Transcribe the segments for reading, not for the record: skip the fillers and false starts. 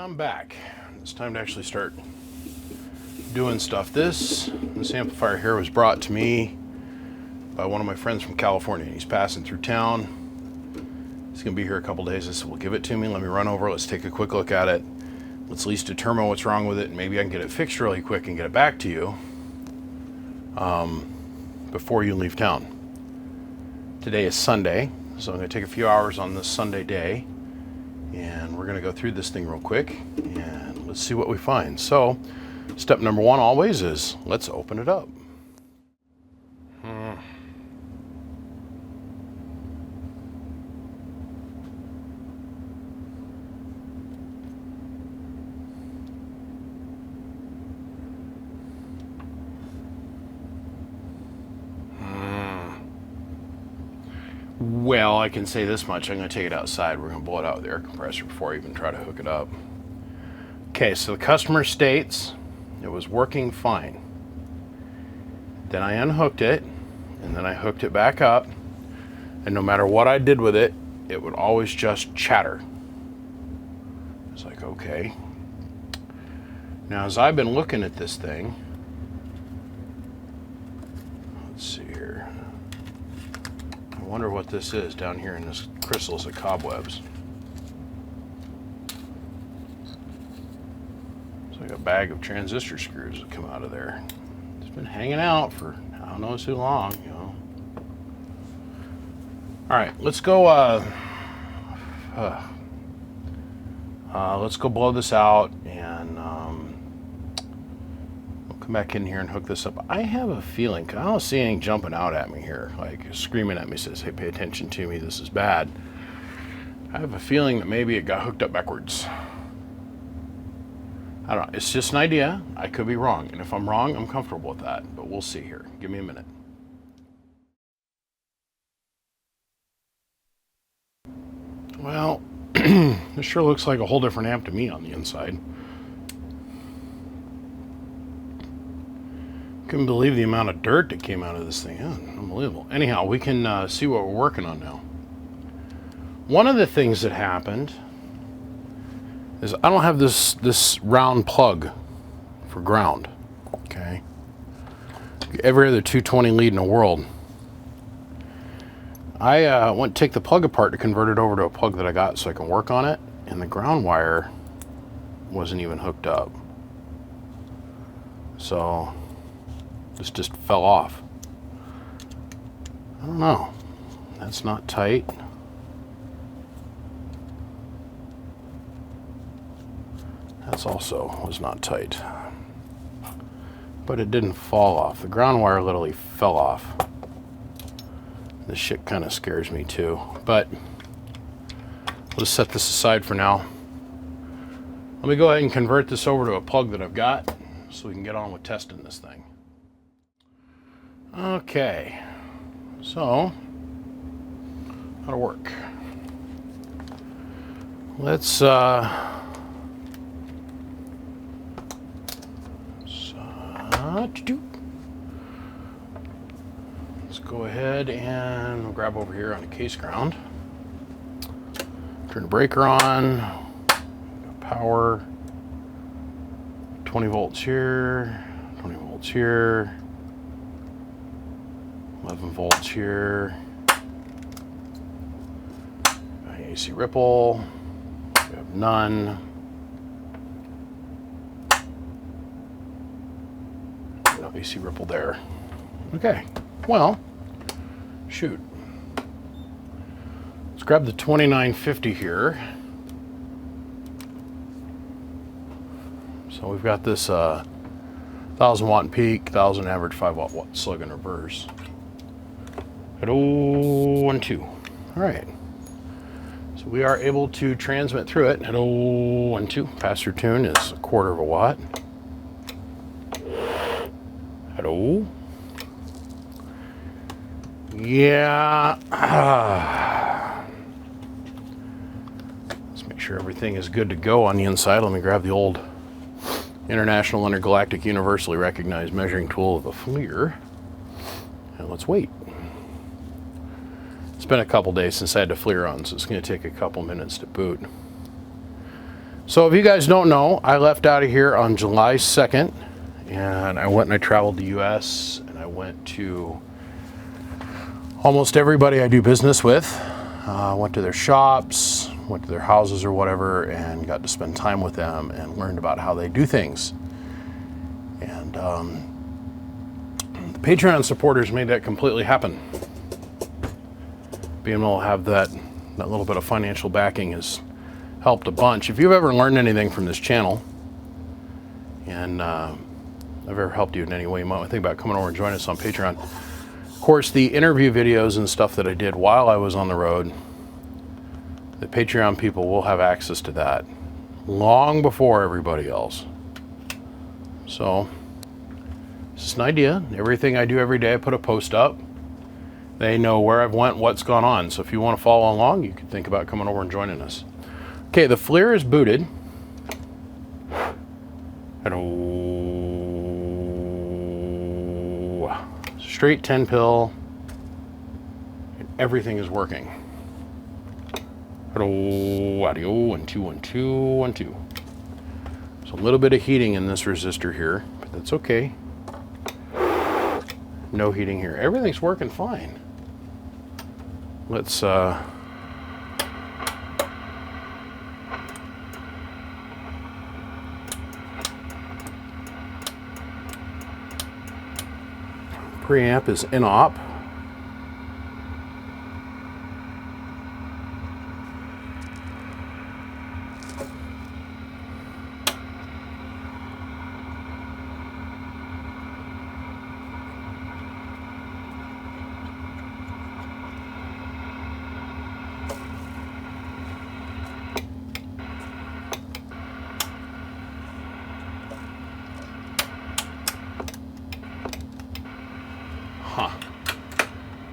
I'm back. It's time to actually start doing stuff. This amplifier here was brought to me by one of my friends from California. He's passing through town. He's gonna be here a couple days. I said, well, give it to me. Let me run over. Let's take a quick look at it. Let's at least determine what's wrong with it, and maybe I can get it fixed really quick and get it back to you before you leave town. Today is Sunday, so I'm gonna take a few hours on this Sunday day, and we're gonna go through this thing real quick, and let's see what we find. So, step number one always is, let's open it up. Well, I can say this much. I'm going to take it outside. We're going to blow it out with the air compressor before I even try to hook it up. Okay, so the customer states it was working fine. Then I unhooked it, and then I hooked it back up, and no matter what I did with it, it would always just chatter. It's like, okay. Now, as I've been looking at this thing, let's see here. I wonder what this is down here in this crystals of cobwebs. It's like a bag of transistor screws that come out of there. It's been hanging out for I don't know too long, you know. All right, let's go. Let's go blow this out, and we'll come back in here and hook this up. I have a feeling, 'cause I don't see anything jumping out at me here, like screaming at me, says, "Hey, pay attention to me. This is bad." I have a feeling that maybe it got hooked up backwards. I don't know. It's just an idea. I could be wrong, and if I'm wrong, I'm comfortable with that. But we'll see here. Give me a minute. Well, this sure looks like a whole different amp to me on the inside. Couldn't believe the amount of dirt that came out of this thing. Yeah, unbelievable. Anyhow, we can see what we're working on now. One of the things that happened is I don't have this round plug for ground. Okay. Every other 220 lead in the world. I went to take the plug apart to convert it over to a plug that I got so I can work on it, and the ground wire wasn't even hooked up. So this just fell off. I don't know. That's not tight. That's also was not tight. But it didn't fall off. The ground wire literally fell off. This shit kind of scares me too. But let's set this aside for now. Let me go ahead and convert this over to a plug that I've got so we can get on with testing this thing. Okay, so how to work. Let's go ahead and we'll grab over here on the case ground. Turn the breaker on. Power. 20 volts here. 20 volts here. 11 volts here. AC ripple. We have none. No AC ripple there. Okay. Well, shoot. Let's grab the 2950 here. So we've got this 1000 watt peak, 1000 average, 5 watt slug in reverse. At 012. All right. So we are able to transmit through it at 012. Pass-through tune is 1/4 of a watt. Hello. Yeah. Let's make sure everything is good to go on the inside. Let me grab the old International Intergalactic Universally Recognized Measuring Tool of the FLIR. And let's wait. It's been a couple days since I had the FLIR on, so it's going to take a couple minutes to boot. So if you guys don't know, I left out of here on July 2nd, and I went and I traveled the US, and I went to almost everybody I do business with. Went to their shops, went to their houses or whatever, and got to spend time with them and learned about how they do things. And the Patreon supporters made that completely happen. Being able to have that little bit of financial backing has helped a bunch. If you've ever learned anything from this channel, and I've ever helped you in any way, you might want to think about coming over and joining us on Patreon. Of course, the interview videos and stuff that I did while I was on the road, the Patreon people will have access to that long before everybody else. So, it's just an idea. Everything I do every day, I put a post up. They know where I've went, what's gone on. So if you want to follow along, you can think about coming over and joining us. Okay, the FLIR is booted. Hello. Straight 10 pill. And everything is working. Hello, audio, 1, 2, 1, 2, 1, 2. There's a little bit of heating in this resistor here, but that's okay. No heating here. Everything's working fine. Let's preamp is in op.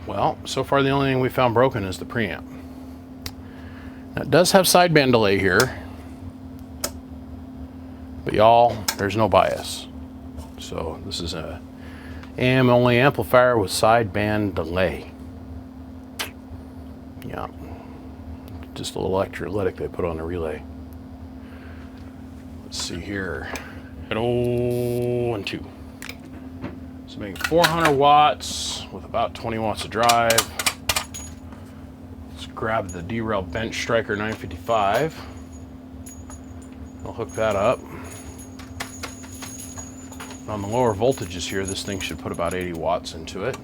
Well, so far the only thing we found broken is the preamp. Now, it does have sideband delay here, but y'all, there's no bias. So this is a AM only amplifier with sideband delay. Yeah, just a little electrolytic they put on the relay. Let's see here. Hello, 1, 2. So making 400 watts with about 20 watts of drive. Let's grab the derail bench striker 955. I'll hook that up. On the lower voltages here, this thing should put about 80 watts into it.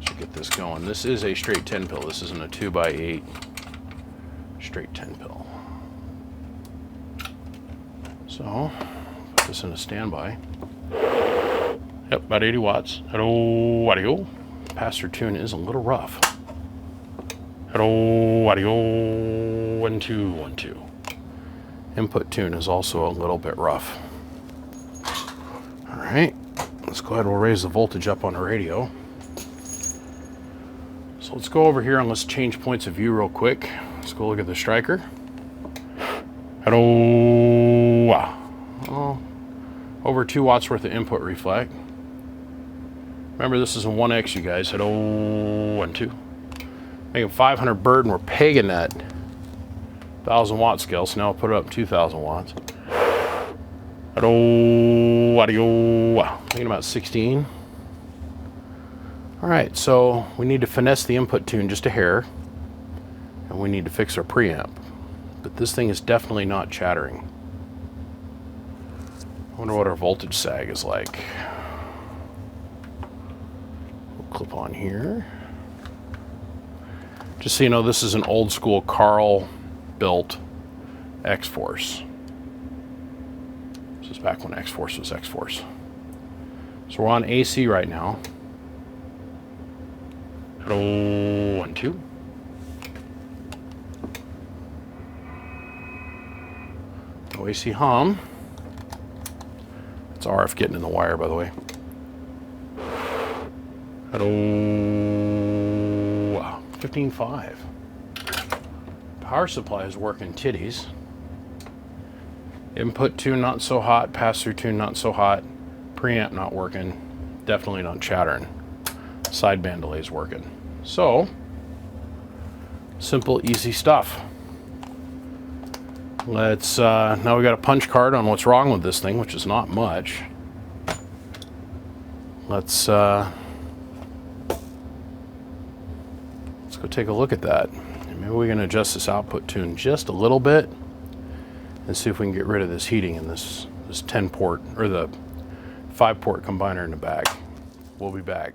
Should get this going. This is a straight 10 pill. This isn't a 2x8 straight 10 pill. So put this in a standby. Yep, about 80 watts. Hello, audio. Pass-through tune is a little rough. Hello, audio. 1, 2, 1, 2. Input tune is also a little bit rough. All right, let's go ahead and we'll raise the voltage up on the radio. So let's go over here and let's change points of view real quick. Let's go look at the striker. Hello. Oh, over 2 watts worth of input reflect. Remember, this is a 1X, you guys. Hello, 1, 2. Making 500 bird, and we're pegging that 1,000 watt scale. So now I'll put it up 2,000 watts. Hello, audio. Making about 16. All right, so we need to finesse the input tune just a hair, and we need to fix our preamp. But this thing is definitely not chattering. I wonder what our voltage sag is like. Clip on here. Just so you know, this is an old school Carl built xforce. This is back when xforce was xforce. So we're on AC right now. Hello, 1, 2. No AC hum. It's RF getting in the wire, by the way. Hello, 15.5. Power supply is working titties. Input tune not so hot, pass-through tune not so hot, preamp not working, definitely not chattering. Sideband delay is working. So, simple, easy stuff. Let's, now we got a punch card on what's wrong with this thing, which is not much. Let's go take a look at that. Maybe we can adjust this output tune just a little bit and see if we can get rid of this heating in this 10 port or the 5 port combiner in the back. We'll be back.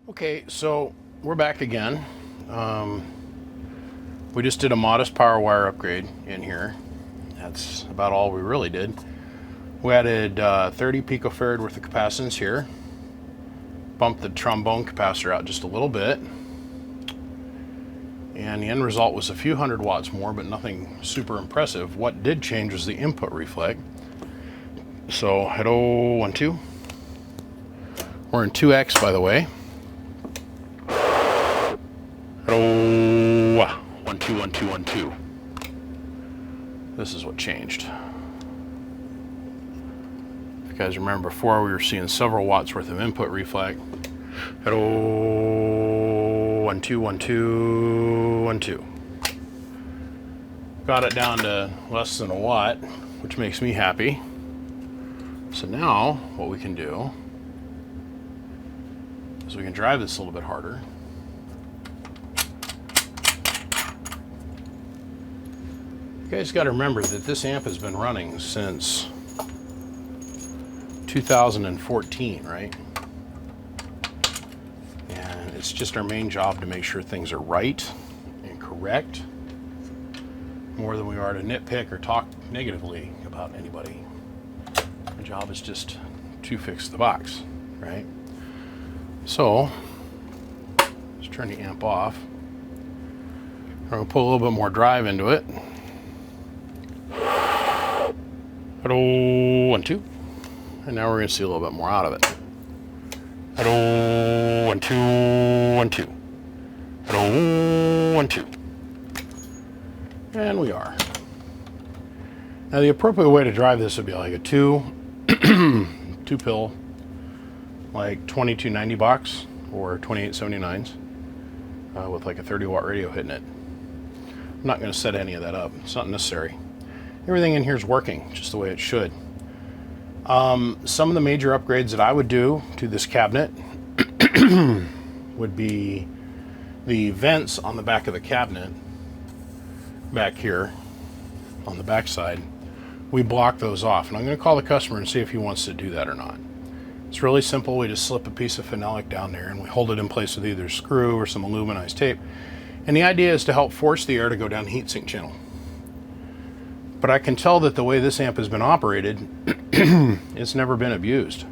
Okay, so we're back again. We just did a modest power wire upgrade in here. That's about all we really did. We added 30 picofarad worth of capacitance here. Bumped the trombone capacitor out just a little bit. And the end result was a few hundred watts more, but nothing super impressive. What did change was the input reflect. So hello, 1, 2. We're in 2x, by the way. Hello, 1, 2, 1, 2, 1, 2. This is what changed. If you guys remember before, we were seeing several watts worth of input reflect. Hello, 1, 2, 1, 2, 1, 2. Got it down to less than a watt, which makes me happy. So now what we can do is we can drive this a little bit harder. You guys got to remember that this amp has been running since 2014, right? And it's just our main job to make sure things are right and correct, more than we are to nitpick or talk negatively about anybody. Our job is just to fix the box, right? So let's turn the amp off. I'm going to put a little bit more drive into it. Hello, 1, 2. And now we're going to see a little bit more out of it. Hello, 1, 2, 1, 2. Hello, 1, 2. And we are. Now the appropriate way to drive this would be like a two pill, like 2290 box or 2879s with like a 30 watt radio hitting it. I'm not going to set any of that up. It's not necessary. Everything in here is working just the way it should. Some of the major upgrades that I would do to this cabinet would be the vents on the back of the cabinet back here on the back side. We block those off, and I'm going to call the customer and see if he wants to do that or not. It's really simple. We just slip a piece of phenolic down there and we hold it in place with either screw or some aluminized tape. And the idea is to help force the air to go down the heatsink channel. But I can tell that the way this amp has been operated, it's never been abused.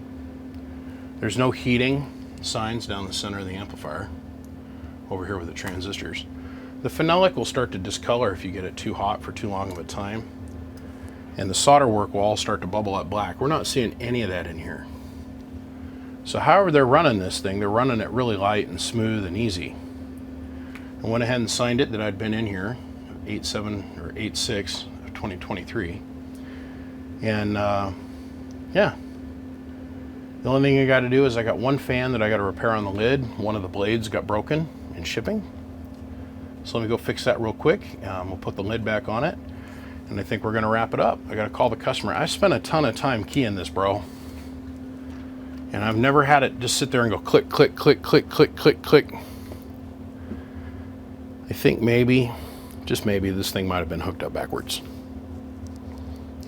There's no heating signs down the center of the amplifier over here with the transistors. The phenolic will start to discolor if you get it too hot for too long of a time. And the solder work will all start to bubble up black. We're not seeing any of that in here. So however they're running this thing, they're running it really light and smooth and easy. I went ahead and signed it that I'd been in here, 8/7 or 8/6 of 2023. And yeah, the only thing I got to do is I got one fan that I got to repair on the lid. One of the blades got broken in shipping. So let me go fix that real quick. We'll put the lid back on it. And I think we're going to wrap it up. I got to call the customer. I spent a ton of time keying this, bro. And I've never had it just sit there and go click, click, click, click, click, click, click. I think maybe, just maybe, this thing might have been hooked up backwards.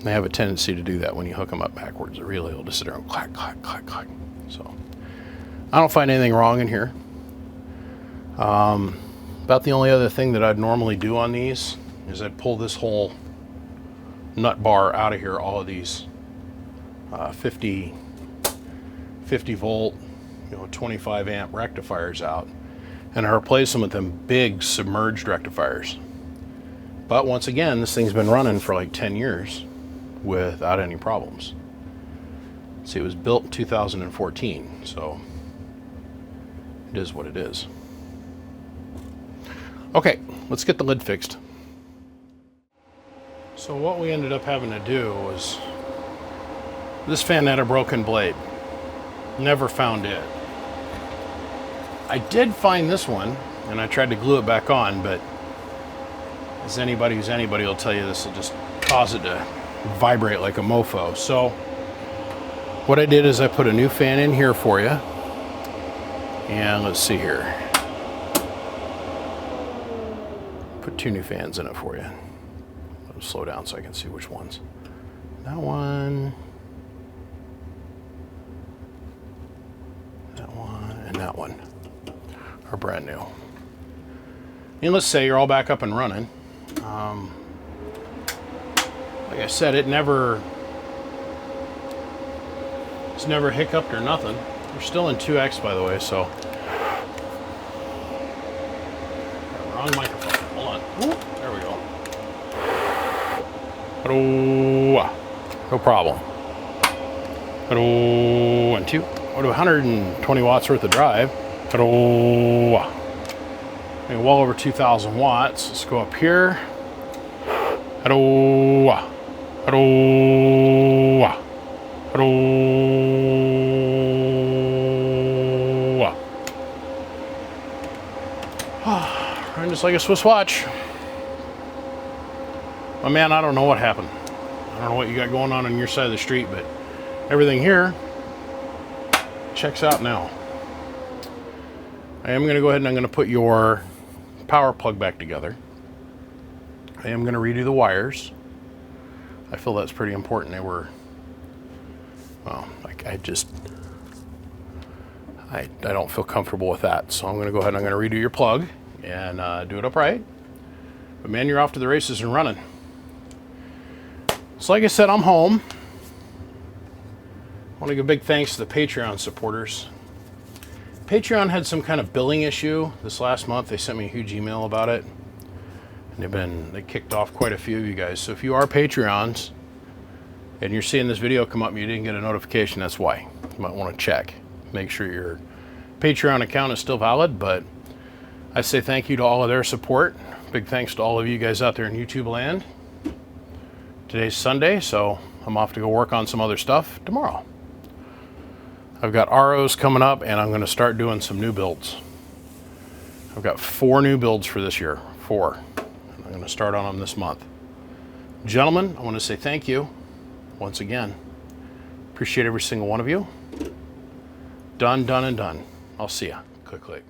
They have a tendency to do that when you hook them up backwards. The relay will just sit there and clack, clack, clack, clack. So I don't find anything wrong in here. About the only other thing that I'd normally do on these is I'd pull this whole nut bar out of here, all of these 50 volt, 25 amp rectifiers out, and I replace them with them big submerged rectifiers. But once again, this thing's been running for like 10 years without any problems. See, it was built in 2014, so it is what it is. Okay, let's get the lid fixed. So what we ended up having to do was, this fan had a broken blade. Never found it. I did find this one, and I tried to glue it back on, but As anybody who's anybody will tell you, this will just cause it to vibrate like a mofo. So what I did is I put a new fan in here for you. And let's see here. Put 2 new fans in it for you. Let me slow down so I can see which ones. That one. That one and that one are brand new. And let's say you're all back up and running. Like I said, it's never hiccuped or nothing. We're still in 2x, by the way, so. Wrong microphone. Hold on. Ooh, there we go. Hello. No problem. Hello. And 2. What, 120 watts worth of drive. Hello. Well over 2,000 watts. Let's go up here. Hello. Hello. Hello. Running just like a Swiss watch. My man, I don't know what happened. I don't know what you got going on your side of the street, but everything here checks out now. I am going to go ahead and I'm going to put your power plug back together. I am going to redo the wires. I feel that's pretty important. They were, well, like I don't feel comfortable with that. So I'm going to go ahead and I'm going to redo your plug and do it upright. But man, you're off to the races and running. So like I said, I'm home. I want to give a big thanks to the Patreon supporters. Patreon had some kind of billing issue this last month. They sent me a huge email about it. And they kicked off quite a few of you guys. So if you are Patreons and you're seeing this video come up and you didn't get a notification, that's why. You might want to check. Make sure your Patreon account is still valid, but I say thank you to all of their support. Big thanks to all of you guys out there in YouTube land. Today's Sunday, so I'm off to go work on some other stuff tomorrow. I've got ROs coming up and I'm going to start doing some new builds. I've got 4 new builds for this year. 4. And I'm going to start on them this month. Gentlemen, I want to say thank you once again. Appreciate every single one of you. Done, done, and done. I'll see ya. Click, click.